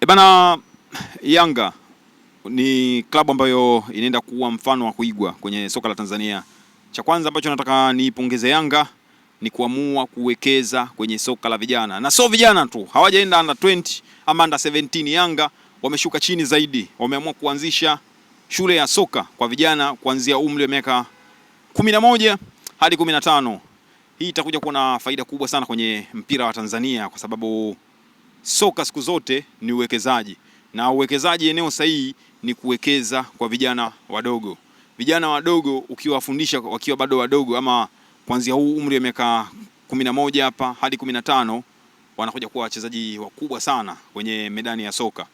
Bana, Yanga ni klabu ambayo inaenda kuwa mfano wa kuigwa kwenye soka la Tanzania. Cha kwanza ambacho nataka niipongeze Yanga ni kuamua kuwekeza kwenye soka la vijana. Na sio vijana tu, hawajaenda under 20 ama under 17. Yanga wameshuka chini zaidi. Wameamua kuanzisha shule ya soka kwa vijana kuanzia umri wa miaka 11 hadi 15. Hii itakuja kuwa na faida kubwa sana kwenye mpira wa Tanzania kwa sababu soka siku zote ni uwekezaji, na uwekezaji eneo sahihi ni kuwekeza kwa vijana wadogo. Vijana wadogo ukiwafundisha wakiwa bado wadogo, ama kuanzia huu umri wa miaka 11 hapa hadi 15, wanakuja kuwa wachezaji wakubwa sana kwenye medani ya soka.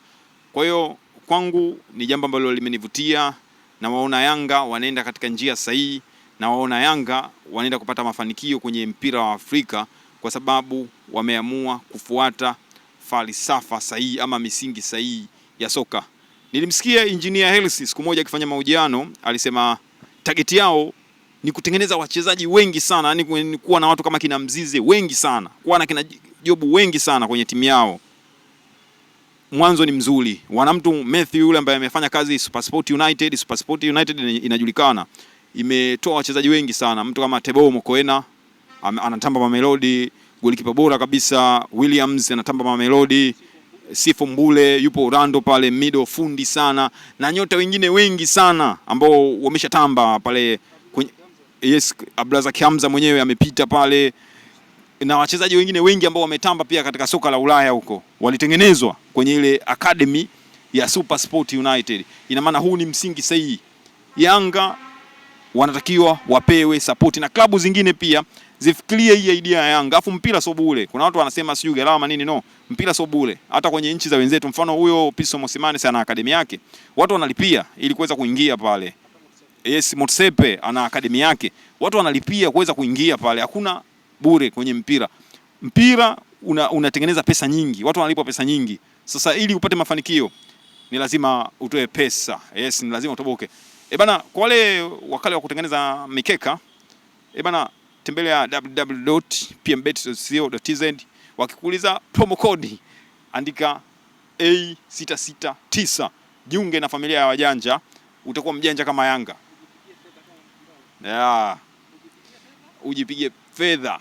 Kwa hiyo kwangu ni jambo ambalo limenivutia, na waona Yanga wanaenda katika njia sahihi, na waona Yanga wanaenda kupata mafanikio kwenye mpira wa Afrika kwa sababu wameamua kufuata falsafa sahihi ama misingi sahihi ya soka. Nilimsikia Engineer Hersi siku moja akifanya mahojiano, alisema target yao ni kutengeneza wachezaji wengi sana, yani kuwa na watu kama kina Mzize wengi sana, kuwa na kina Jobu wengi sana kwenye timu yao. Mwanzo ni mzuri, wana mtu Matthew yule ambaye amefanya kazi SuperSport United. SuperSport United inajulikana, imetoa wachezaji wengi sana. Mtu kama Teboho Mokoena anatamba Mamelodi, golikipa bora kabisa Williams anatamba Mamelodi, Sifo Mbule yupo Orlando pale, middle fundi sana, na nyota wengine wengi sana ambao wameshatamba pale kwenye, yes, Abdulrazak Hamza mwenyewe amepita pale, na wachezaji wengine wengi ambao wametamba pia katika soka la Ulaya huko walitengenezwa kwenye ile academy ya SuperSport United. Ina maana huu ni msingi sahihi. Yanga wanatakiwa wapewe support, na klabu zingine pia zifikirie hii idea ya Yanga. Afu mpira sio bure. Kuna watu wanasema sijui gharama nini, no. Mpira sio bure. Hata kwenye nchi za wenzetu, mfano huyo Piso Mosimane sana akademi yake, watu wanalipia ili kuweza kuingia pale. Yes, Motsepe ana akademi yake, watu wanalipia kuweza kuingia pale. Hakuna bure kwenye mpira. Mpira unatengeneza pesa nyingi, watu wanalipwa pesa nyingi. Sasa ili upate mafanikio ni lazima utoe pesa. Yes, ni lazima utoboke. Bana, kwa wale wakala wa kutengeneza mikeka, bana, tembelea www.pmbet.co.tz. Wakikuuliza promo code andika A669. Jiunge na familia ya wajanja, utakuwa mjanja kama Yanga. Ujipige fedha.